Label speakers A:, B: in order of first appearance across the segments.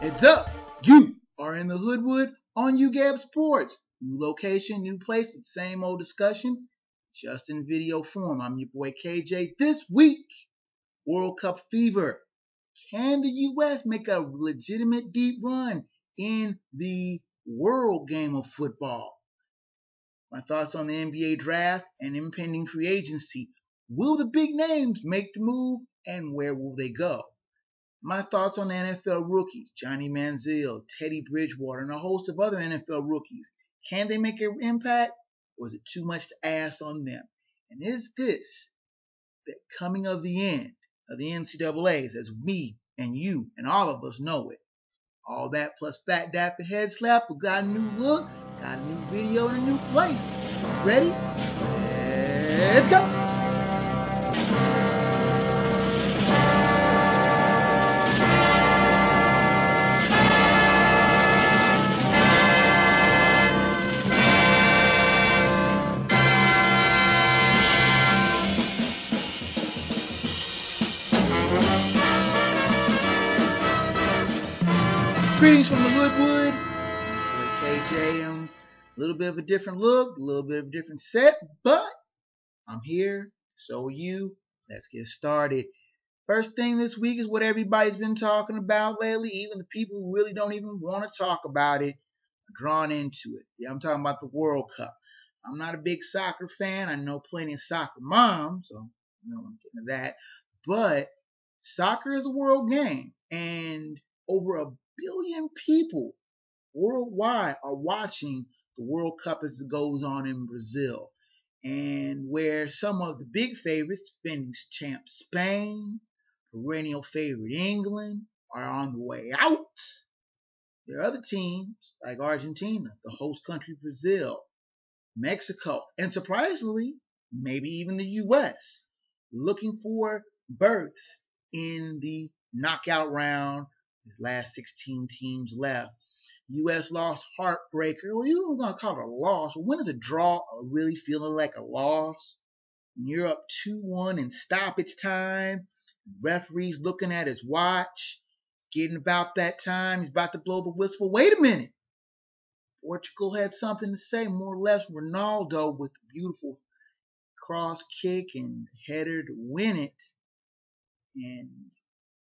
A: Heads up, you are in the Hoodwood on YouGab Sports. New location, new place, but same old discussion, just in video form. I'm your boy KJ. This week, World Cup fever. Can the U.S. make a legitimate deep run in the world game of football? My thoughts on the NBA draft and impending free agency. Will the big names make the move, and where will they go? My thoughts on the NFL rookies, Johnny Manziel, Teddy Bridgewater, and a host of other NFL rookies. Can they make an impact, or is it too much to ask on them? And is this the coming of the end of the NCAAs as we and you and all of us know it? All that plus fat dapper head slap. We got a new look, got a new video, and a new place. Ready? Let's go! Greetings from the Hoodwood. KJ. A little bit of a different look, a little bit of a different set, but I'm here. So are you. Let's get started. First thing this week is what everybody's been talking about lately. Even the people who really don't even want to talk about it are drawn into it. Yeah, I'm talking about the World Cup. I'm not a big soccer fan. I know plenty of soccer moms, so I'm getting to that. But soccer is a world game, and over 1 billion people worldwide are watching the World Cup as it goes on in Brazil, and where some of the big favorites, defending champ Spain, perennial favorite England, are on the way out. There are other teams like Argentina, the host country Brazil, Mexico, and surprisingly, maybe even the U.S., looking for berths in the knockout round. These last 16 teams left. U.S. lost heartbreaker. Well, you don't want to call it a loss. When is a draw really feeling like a loss? When you're up 2-1 in stoppage time, referee's looking at his watch. It's getting about that time. He's about to blow the whistle. Wait a minute. Portugal had something to say, more or less. Ronaldo with the beautiful cross kick and header to win it. And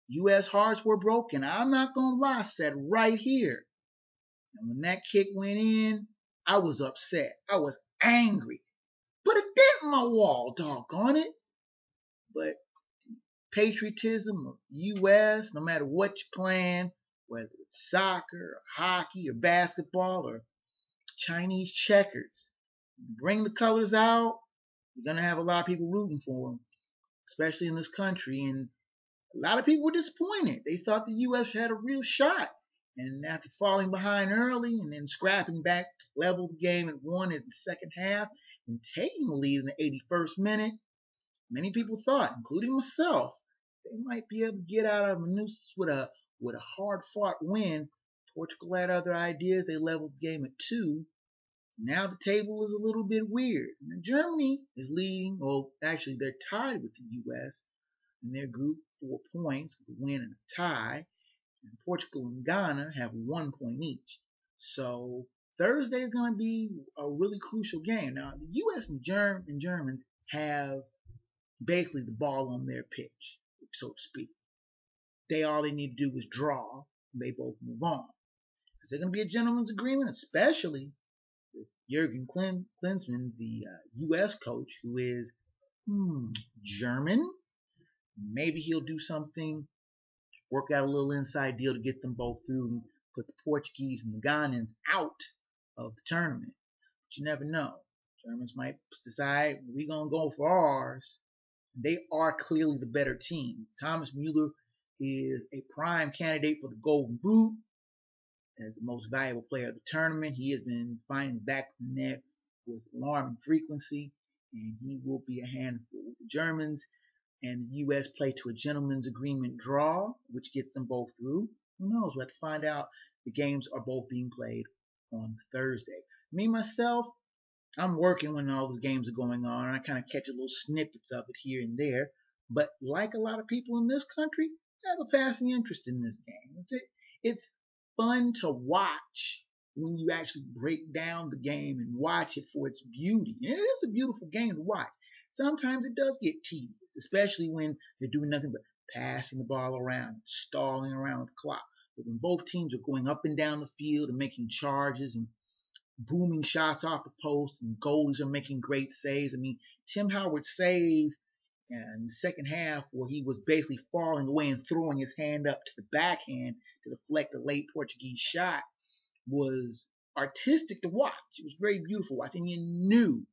A: U.S. hearts were broken. I'm not going to lie, I said right here. And when that kick went in, I was upset. I was angry. Put a dent in my wall, doggone it. But patriotism of U.S., no matter what you're playing, whether it's soccer or hockey or basketball or Chinese checkers, bring the colors out, you're going to have a lot of people rooting for them, especially in this country. And a lot of people were disappointed. They thought the U.S. had a real shot. And after falling behind early and then scrapping back to level the game at 1 in the second half and taking the lead in the 81st minute, many people thought, including myself, they might be able to get out of a noose with a hard-fought win. Portugal had other ideas. They leveled the game at 2. Now the table is a little bit weird. And Germany is leading. Well, actually, they're tied with the U.S. in their group, 4 points with a win and a tie. And Portugal and Ghana have 1 point each. So Thursday is going to be a really crucial game. Now, the U.S. and Germans have basically the ball on their pitch, so to speak. All they need to do is draw, and they both move on. Because they're going to be a gentleman's agreement, especially with Jurgen Klinsmann, the U.S. coach, who is German. Maybe he'll do something, work out a little inside deal to get them both through and put the Portuguese and the Ghanaians out of the tournament. But you never know. Germans might decide we're going to go for ours. They are clearly the better team. Thomas Müller is a prime candidate for the Golden Boot as the most valuable player of the tournament. He has been finding the back of the net with alarming frequency, and he will be a handful. With the Germans and the U.S. play to a gentleman's agreement draw, which gets them both through. Who knows? We'll have to find out. The games are both being played on Thursday. Me, myself, I'm working when all those games are going on, and I kind of catch a little snippets of it here and there. But like a lot of people in this country, I have a passing interest in this game. It's fun to watch when you actually break down the game and watch it for its beauty. And it is a beautiful game to watch. Sometimes it does get tedious, especially when they're doing nothing but passing the ball around, stalling around the clock. But when both teams are going up and down the field and making charges and booming shots off the post and goalies are making great saves. I mean, Tim Howard's save in the second half where he was basically falling away and throwing his hand up to the backhand to deflect a late Portuguese shot was artistic to watch. It was very beautiful watching. You knew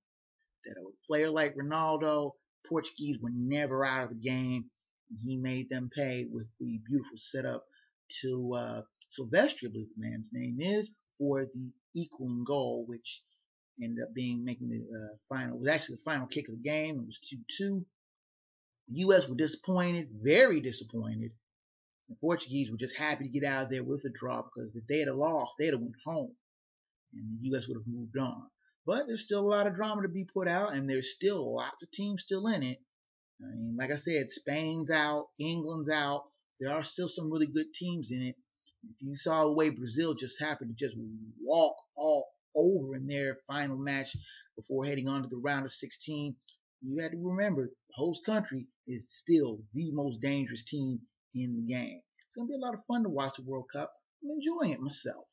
A: that a player like Ronaldo, Portuguese were never out of the game. And he made them pay with the beautiful setup to Silvestri, I believe the man's name is, for the equaling goal, which ended up being making the final. It was actually the final kick of the game. It was 2-2. The U.S. were disappointed, very disappointed. The Portuguese were just happy to get out of there with a draw because if they had lost, they'd have went home and the U.S. would have moved on. But there's still a lot of drama to be put out, and there's still lots of teams still in it. I mean, like I said, Spain's out, England's out. There are still some really good teams in it. If you saw the way Brazil just happened to just walk all over in their final match before heading on to the round of 16, you had to remember the host country is still the most dangerous team in the game. It's going to be a lot of fun to watch the World Cup. I'm enjoying it myself.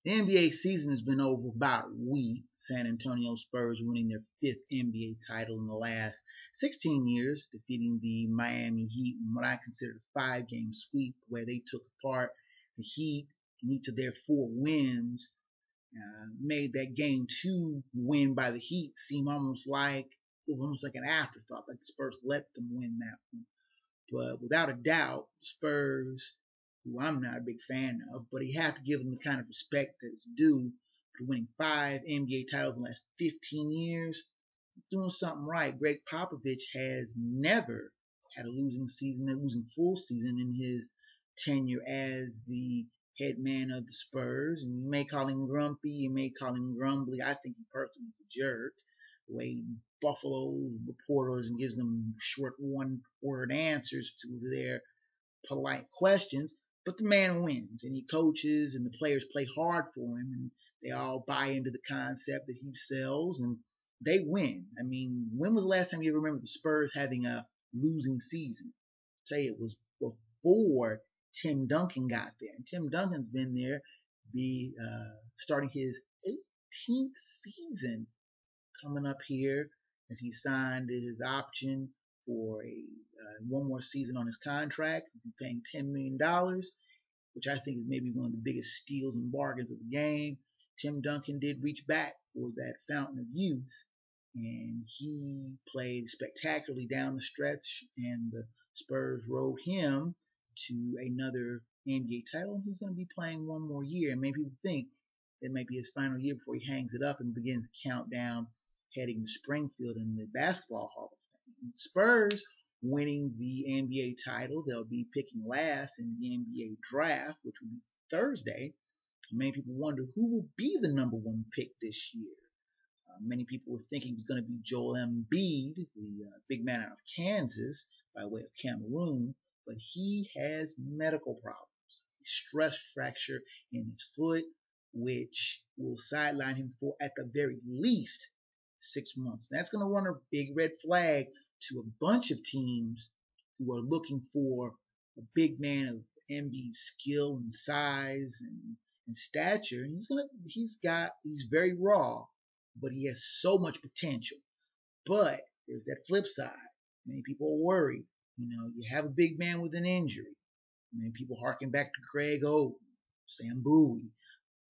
A: The NBA season has been over about a week. San Antonio Spurs winning their 5th NBA title in the last 16 years, defeating the Miami Heat in what I consider a 5-game sweep where they took apart the Heat in each of their 4 wins, made that game 2 win by the Heat seem almost like an afterthought, like the Spurs let them win that one. But without a doubt, Spurs, who I'm not a big fan of, but you have to give them the kind of respect that is due for winning 5 NBA titles in the last 15 years. He's doing something right. Greg Popovich has never had a losing full season in his tenure as the head man of the Spurs. And you may call him grumpy, you may call him grumbly. I think he personally is a jerk. The way Buffalo reporters and gives them short one-word answers to their polite questions. But the man wins, and he coaches, and the players play hard for him, and they all buy into the concept that he sells, and they win. I mean, when was the last time you ever remember the Spurs having a losing season? I'll tell you, it was before Tim Duncan got there. And Tim Duncan's been there, starting his 18th season coming up here as he signed his option for one more season on his contract. He'll be paying $10 million, which I think is maybe one of the biggest steals and bargains of the game. Tim Duncan did reach back for that fountain of youth, and he played spectacularly down the stretch, and the Spurs rode him to another NBA title, and he's going to be playing one more year. And many people think it may be his final year before he hangs it up and begins to count down heading to Springfield in the Basketball Hall of Fame. Spurs winning the NBA title. They'll be picking last in the NBA draft, which will be Thursday. Many people wonder who will be the number 1 pick this year. Many people were thinking it was going to be Joel Embiid, the big man out of Kansas by way of Cameroon, but he has medical problems. A stress fracture in his foot, which will sideline him for at the very least 6 months. That's going to run a big red flag to a bunch of teams who are looking for a big man of Embiid's skill and size and stature. And he's very raw, but he has so much potential. But there's that flip side. Many people are worried. You have a big man with an injury. Many people harken back to Craig Oden, Sam Bowie,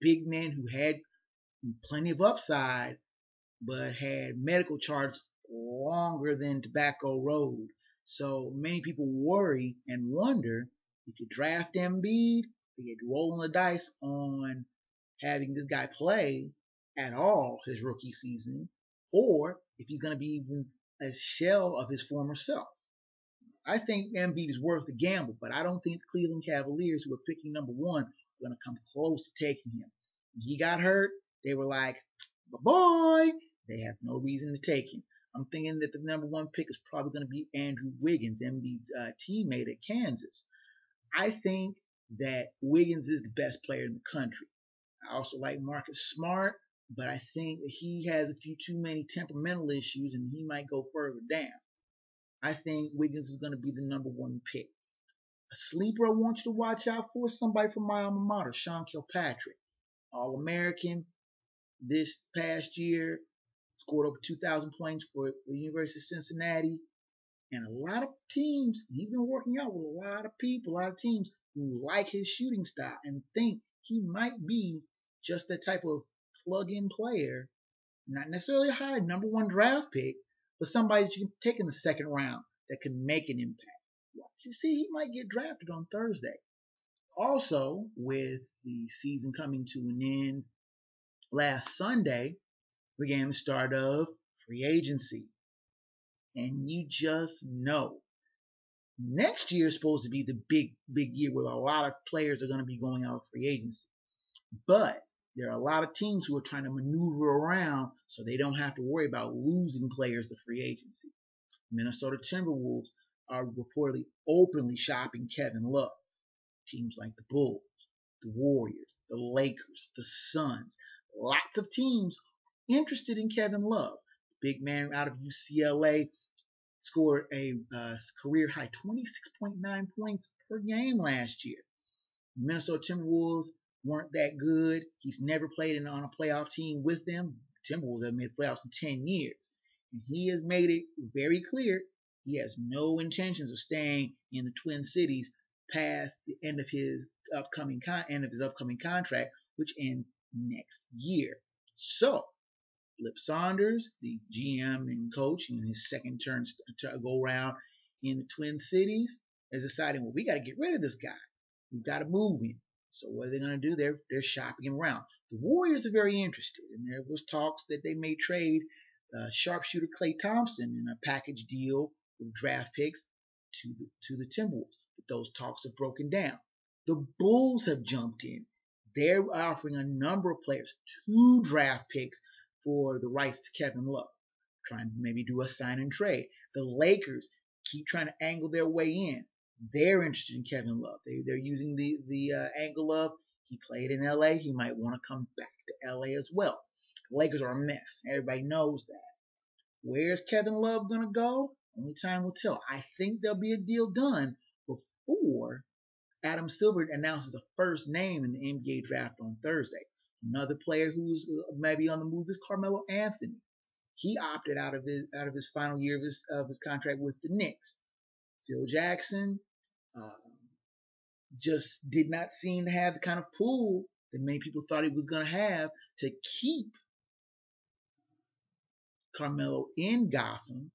A: big men who had plenty of upside, but had medical charts longer than Tobacco Road. So many people worry and wonder if you draft Embiid, they get rolling the dice on having this guy play at all his rookie season, or if he's going to be even a shell of his former self. I think Embiid is worth the gamble, but I don't think the Cleveland Cavaliers, who are picking number 1, are going to come close to taking him. When he got hurt, they were like, bye-bye. They have no reason to take him. I'm thinking that the number 1 pick is probably going to be Andrew Wiggins, Embiid's teammate at Kansas. I think that Wiggins is the best player in the country. I also like Marcus Smart, but I think that he has a few too many temperamental issues and he might go further down. I think Wiggins is going to be the number one pick. A sleeper I want you to watch out for is somebody from my alma mater, Sean Kilpatrick. All-American this past year, scored over 2,000 points for the University of Cincinnati. And a lot of teams, he's been working out with a lot of people, a lot of teams who like his shooting style and think he might be just that type of plug-in player, not necessarily a high number one draft pick, but somebody that you can take in the second round that can make an impact. You see, he might get drafted on Thursday. Also, with the season coming to an end last Sunday, began the start of free agency. And you just know next year is supposed to be the big year where a lot of players are going to be going out of free agency. But there are a lot of teams who are trying to maneuver around so they don't have to worry about losing players to free agency. Minnesota Timberwolves are reportedly openly shopping Kevin Love. Teams like the Bulls, the Warriors, the Lakers, the Suns, lots of teams interested in Kevin Love. The big man out of UCLA scored a career high 26.9 points per game last year. Minnesota Timberwolves weren't that good. He's never played on a playoff team with them. Timberwolves have made playoffs in 10 years. And he has made it very clear he has no intentions of staying in the Twin Cities past the end of his upcoming contract, which ends next year. So, Flip Saunders, the GM and coach, in his second turn to go around in the Twin Cities, is deciding, well, we got to get rid of this guy. We've got to move him. So what are they going to do? They're shopping him around. The Warriors are very interested, and there was talks that they may trade sharpshooter Klay Thompson in a package deal with draft picks to the Timberwolves. But those talks have broken down. The Bulls have jumped in. They're offering a number of players 2 draft picks for the rights to Kevin Love, trying to maybe do a sign and trade. The Lakers keep trying to angle their way in. They're interested in Kevin Love. They're using the angle of he played in LA. He might want to come back to LA as well. The Lakers are a mess. Everybody knows that. Where's Kevin Love going to go? Only time will tell. I think there'll be a deal done before Adam Silver announces the first name in the NBA draft on Thursday. Another player who's maybe on the move is Carmelo Anthony. He opted out of his final year of his contract with the Knicks. Phil Jackson just did not seem to have the kind of pull that many people thought he was going to have to keep Carmelo in Gotham.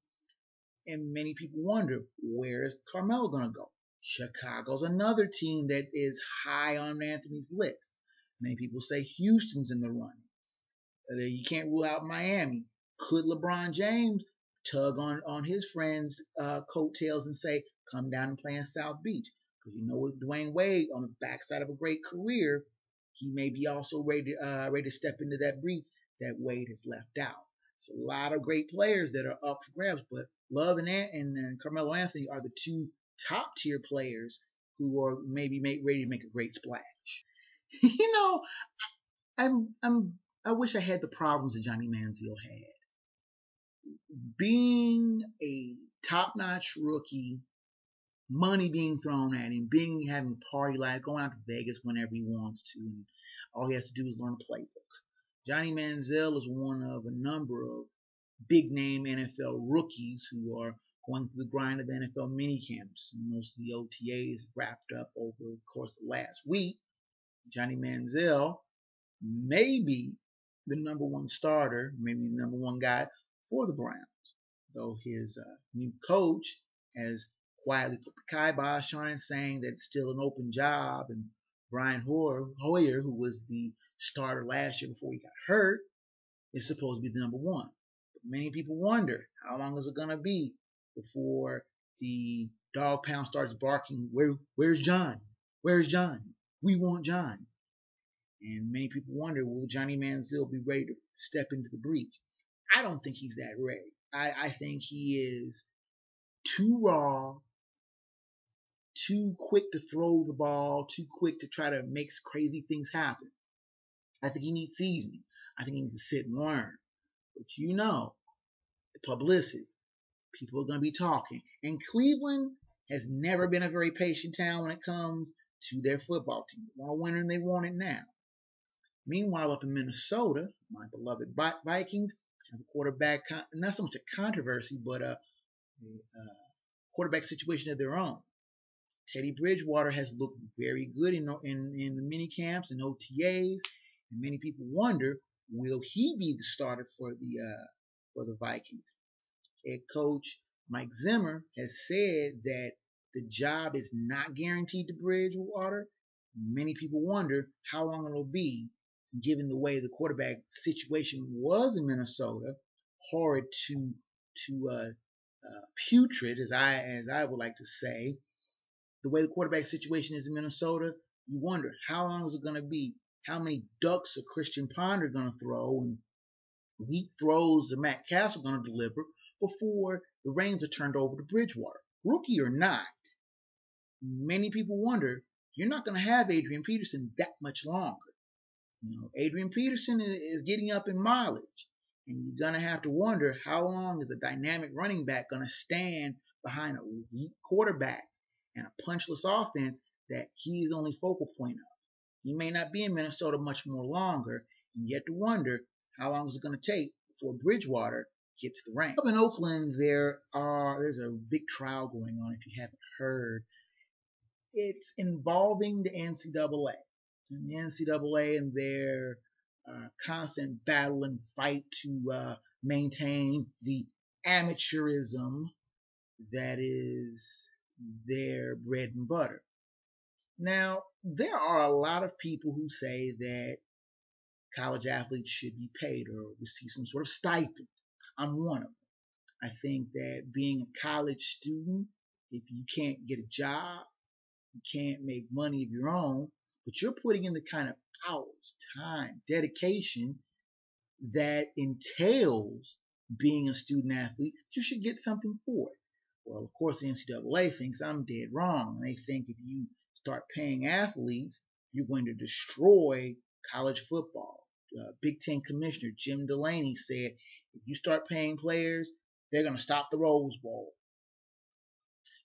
A: And many people wonder, where is Carmelo going to go? Chicago's another team that is high on Anthony's list. Many people say Houston's in the running. You can't rule out Miami. Could LeBron James tug on his friend's coattails and say, come down and play in South Beach? Because you know with Dwayne Wade on the backside of a great career, he may be also ready to step into that breach that Wade has left out. So a lot of great players that are up for grabs, but Love and Carmelo Anthony are the 2 top tier players who are maybe ready to make a great splash. You know, I wish I had the problems that Johnny Manziel had. Being a top-notch rookie, money being thrown at him, having a party life, going out to Vegas whenever he wants to, and all he has to do is learn a playbook. Johnny Manziel is one of a number of big-name NFL rookies who are going through the grind of the NFL minicamps. Most of the OTAs wrapped up over the course of last week. Johnny Manziel may be the number one starter, maybe the number one guy for the Browns, though his new coach has quietly put the kibosh on it, saying that it's still an open job, and Brian Hoyer, who was the starter last year before he got hurt, is supposed to be the number one. But many people wonder, how long is it going to be before the dog pound starts barking, where's John? Where's John? We want John. And many people wonder, will Johnny Manziel be ready to step into the breach? I don't think he's that ready. I think he is too raw, too quick to throw the ball, too quick to try to make crazy things happen. I think he needs seasoning. I think he needs to sit and learn. But publicity. People are going to be talking. And Cleveland has never been a very patient town when it comes to their football team. They want to win and they want it now. Meanwhile, up in Minnesota, my beloved Vikings have a quarterback, not so much a controversy, but a quarterback situation of their own. Teddy Bridgewater has looked very good in the mini camps and OTAs, and many people wonder, will he be the starter for the Vikings? Head coach Mike Zimmer has said that the job is not guaranteed to Bridgewater. Many people wonder how long it'll be, given the way the quarterback situation was in Minnesota, horrid to putrid, as I would like to say. The way the quarterback situation is in Minnesota, you wonder how long is it going to be? How many ducks are Christian Ponder going to throw, and weak throws are Matt Castle going to deliver before the reins are turned over to Bridgewater? Rookie or not, many people wonder, you're not going to have Adrian Peterson that much longer. Adrian Peterson is getting up in mileage, and you're going to have to wonder how long is a dynamic running back going to stand behind a weak quarterback and a punchless offense that he's only focal point of. He may not be in Minnesota much more longer, and you have to wonder how long is it going to take before Bridgewater gets the rank. Up in Oakland, there's a big trial going on, if you haven't heard. It's involving the NCAA. And the NCAA and their constant battle and fight to maintain the amateurism that is their bread and butter. Now, there are a lot of people who say that college athletes should be paid or receive some sort of stipend. I'm one of them. I think that being a college student, if you can't get a job, you can't make money of your own, but you're putting in the kind of hours, time, dedication that entails being a student athlete, you should get something for it. Well, of course, the NCAA thinks I'm dead wrong. They think if you start paying athletes, you're going to destroy college football. Big Ten Commissioner Jim Delaney said, if you start paying players, they're going to stop the Rose Bowl.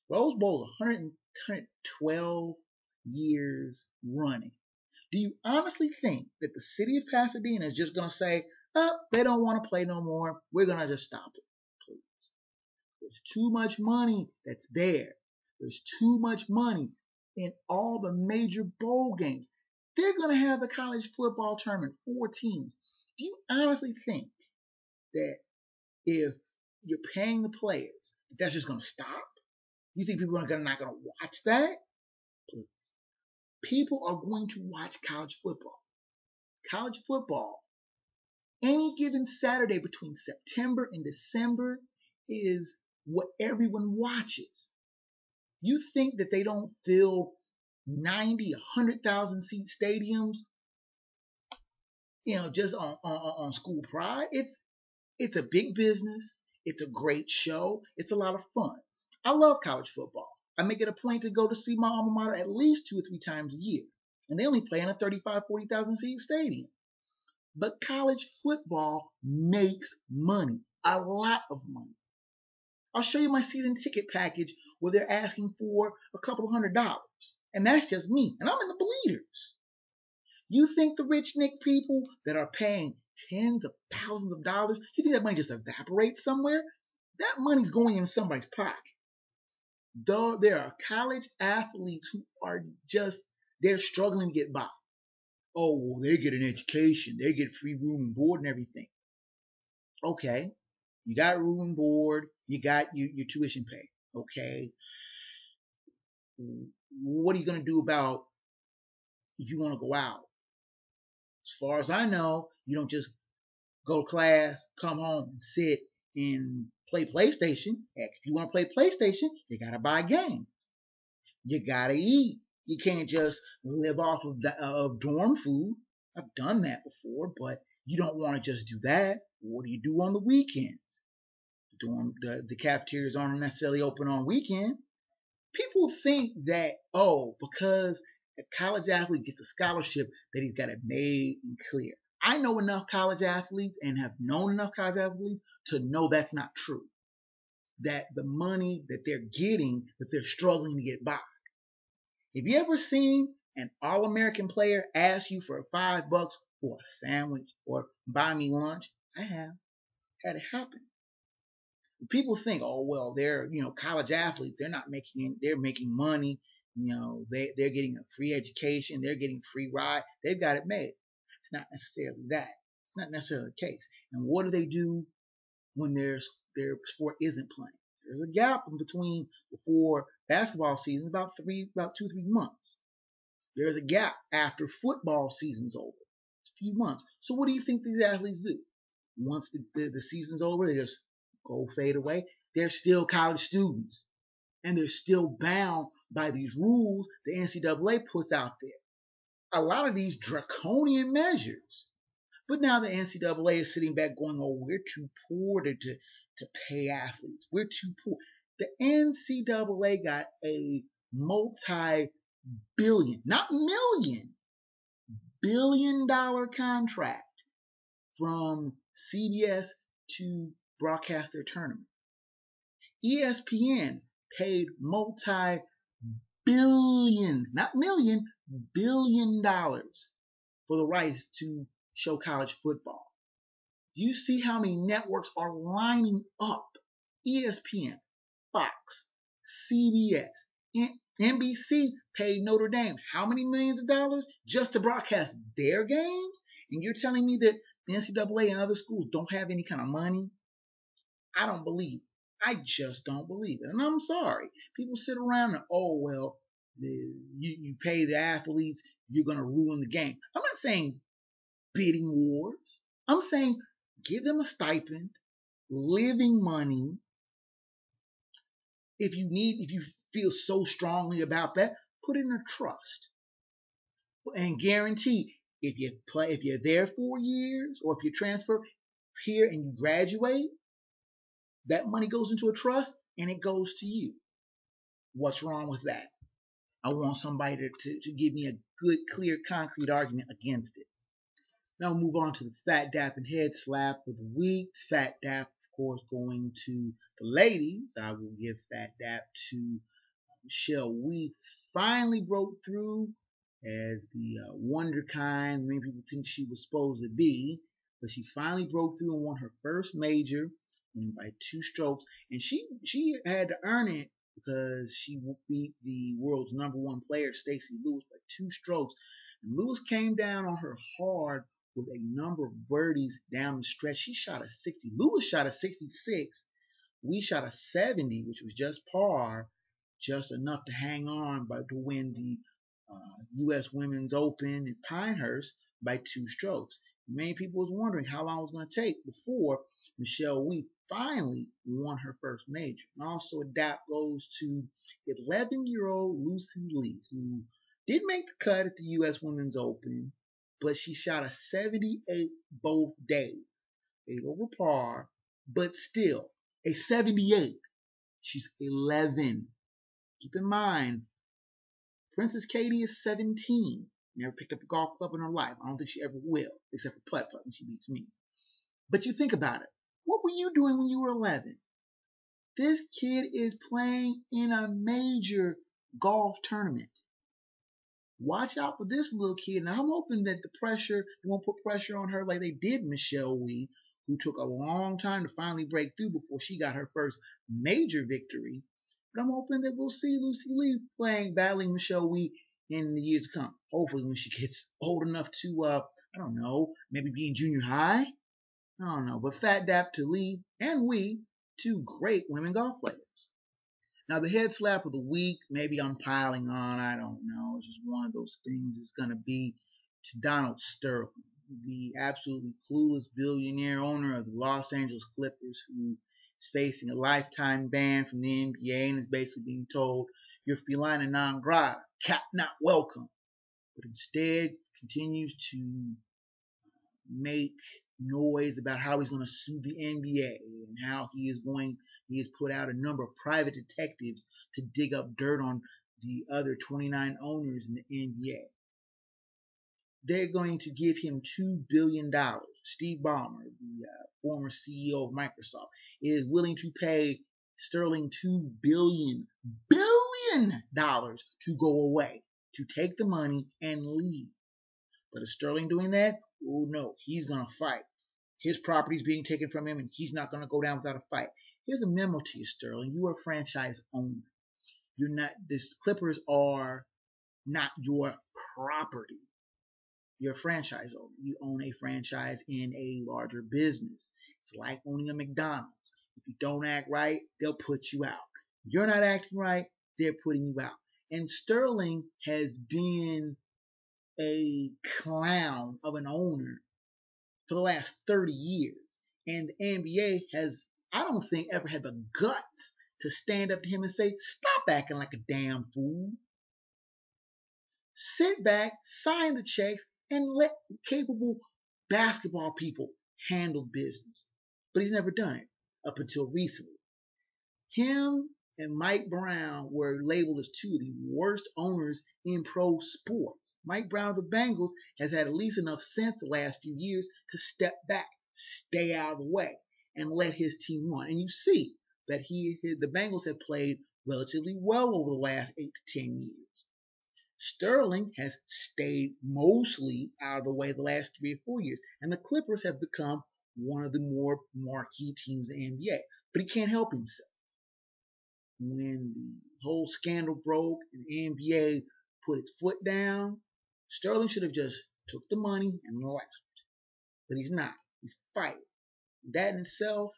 A: Rose Bowl is 112 years running. Do you honestly think that the city of Pasadena is just going to say, they don't want to play no more, we're going to just stop it? Please. There's too much money that's there. There's too much money in all the major bowl games. They're going to have a college football tournament, 4 teams. Do you honestly think that if you're paying the players, that's just going to stop? You think people are not going to watch that? Please. People are going to watch college football. College football, any given Saturday between September and December, is what everyone watches. You think that they don't fill 90, 100,000 seat stadiums, just on school pride? It's a big business. It's a great show. It's a lot of fun. I love college football. I make it a point to go to see my alma mater at least 2 or 3 times a year. And they only play in a 35, 40,000 seat stadium. But college football makes money. A lot of money. I'll show you my season ticket package where they're asking for a couple of $100. And that's just me. And I'm in the bleeders. You think the rich Nick people that are paying tens of thousands of dollars, you think that money just evaporates somewhere? That money's going in somebody's pocket. Though there are college athletes who are they're struggling to get by. Oh, well, they get an education. They get free room and board and everything. Okay. You got room and board. You got your tuition pay. Okay. What are you going to do about if you want to go out? As far as I know, you don't just go to class, come home, and sit and play PlayStation. Heck, if you want to play PlayStation, you got to buy games. You got to eat. You can't just live off of dorm food. I've done that before, but you don't want to just do that. What do you do on the weekends? The cafeterias aren't necessarily open on weekends. People think that, oh, because a college athlete gets a scholarship, that he's got it made and clear. I know enough college athletes and have known enough college athletes to know that's not true. That the money that they're getting, that they're struggling to get by. Have you ever seen an All-American player ask you for $5 for a sandwich or buy me lunch? I have had it happen. People think, oh well, they're college athletes. They're making money. They're getting a free education. They're getting free ride. They've got it made. It's not necessarily that. It's not necessarily the case. And what do they do when their sport isn't playing? There's a gap in between before basketball season, about 2-3 months. There's a gap after football season's over. It's a few months. So what do you think these athletes do? Once the season's over, they just go fade away. They're still college students, and they're still bound by these rules the NCAA puts out there. A lot of these draconian measures. But now the NCAA is sitting back going, oh, we're too poor to pay athletes. We're too poor. The NCAA got a multi-billion, not million, billion-dollar contract from CBS to broadcast their tournament. ESPN paid multi-billion, not million, billion dollars for the rights to show college football. Do you see how many networks are lining up? ESPN, Fox, CBS, NBC paid Notre Dame how many millions of dollars just to broadcast their games? And you're telling me that the NCAA and other schools don't have any kind of money? I don't believe it. I just don't believe it. And I'm sorry. People sit around and, oh, well, you pay the athletes, you're going to ruin the game. I'm not saying bidding wars. I'm saying give them a stipend, living money. If you feel so strongly about that, put it in a trust. And guarantee if you're there 4 years, or if you transfer here and you graduate, that money goes into a trust and it goes to you. What's wrong with that? I want somebody to give me a good, clear, concrete argument against it. Now we'll move on to the Fat Dap and Head Slap of the week. Fat Dap, of course, going to the ladies. I will give Fat Dap to Michelle Wee. Finally broke through as the wonder kind many people think she was supposed to be. But she finally broke through and won her first major by 2 strokes. And she had to earn it because she beat the world's #1 player, Stacey Lewis, by 2 strokes. And Lewis came down on her hard with a number of birdies down the stretch. She shot a 60. Lewis shot a 66. We shot a 70, which was just par, just enough to hang on to win the U.S. Women's Open in Pinehurst by 2 strokes. Many people was wondering how long it was going to take before Michelle Wee finally won her first major. And also a dap goes to 11-year-old Lucy Lee, who did make the cut at the U.S. Women's Open, but she shot a 78 both days. 8 over par, but still a 78. She's 11. Keep in mind, Princess Katie is 17. Never picked up a golf club in her life. I don't think she ever will, except for putt-putt when she beats me. But you think about it. What were you doing when you were 11? This kid is playing in a major golf tournament. Watch out for this little kid. And I'm hoping that they won't put pressure on her like they did Michelle Wee, who took a long time to finally break through before she got her first major victory. But I'm hoping that we'll see Lucy Lee battling Michelle Wee in the years to come. Hopefully when she gets old enough to, I don't know, maybe be in junior high. I don't know. But Fat Dap to Lee and Wee, 2 great women golf players. Now the head slap of the week, maybe I'm piling on, I don't know. It's just one of those things. It's going to be to Donald Sterling, the absolutely clueless billionaire owner of the Los Angeles Clippers, who is facing a lifetime ban from the NBA and is basically being told, you're felina non grata, cap not welcome. But instead continues to make noise about how he's going to sue the NBA and how he has put out a number of private detectives to dig up dirt on the other 29 owners in the NBA. They're going to give him $2 billion. Steve Ballmer, the former CEO of Microsoft, is willing to pay Sterling $2 billion to go away, to take the money and leave. But is Sterling doing that? Oh no, he's going to fight. His property's being taken from him, and he's not going to go down without a fight. Here's a memo to you, Sterling. You are a franchise owner. This Clippers are not your property. You're a franchise owner. You own a franchise in a larger business. It's like owning a McDonald's. If you don't act right, they'll put you out. If you're not acting right, they're putting you out. And Sterling has been a clown of an owner for the last 30 years. And the NBA has, I don't think, ever had the guts to stand up to him and say, stop acting like a damn fool. Sit back, sign the checks, and let capable basketball people handle business. But he's never done it up until recently. Him and Mike Brown were labeled as two of the worst owners in pro sports. Mike Brown of the Bengals has had at least enough sense the last few years to step back, stay out of the way, and let his team run. And you see that the Bengals have played relatively well over the last 8 to 10 years. Sterling has stayed mostly out of the way the last 3 or 4 years, and the Clippers have become one of the more marquee teams in the NBA. But he can't help himself. When the whole scandal broke and the NBA put its foot down, Sterling should have just took the money and left. But he's not. He's fighting. That in itself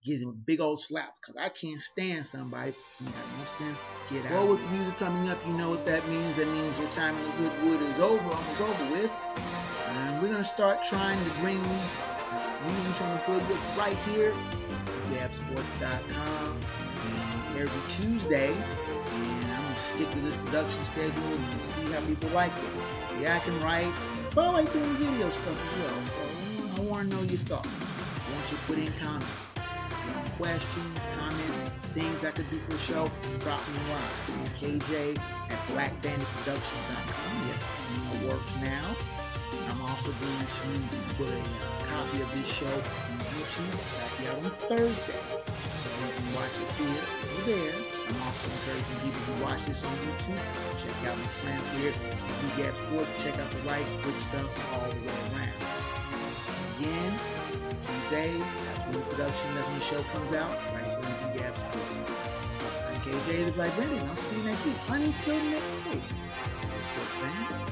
A: gives him a big old slap, because I can't stand somebody who has no sense to get out. Well, with the music coming up, you know what that means. That means your time in the Hoodwood is almost over with. And we're going to start trying to bring news from the Hoodwood right here at YouGabSports.com every Tuesday. And I'm going to stick to this production schedule and see how people like it. Yeah, I can write, but I like doing video stuff as well. So I want to know your thoughts. I want you to put in comments. Questions, comments, things I could do for the show, drop me a line. KJ at BlackBanditProductions.com. Yes, it works now. I'm also going to put a copy of this show on YouTube. That'll be out on Thursday, so you can watch it here or there. I'm also encouraging people to watch this on YouTube. Check out my friends here at YouGab Sports. Check out the right good stuff all the way around. Again, Tuesday, that's when the production, that's when the show comes out, right here on YouGab Sports. I'm KJ the Black Bandit, and I'll see you next week. Until next post, sports fans.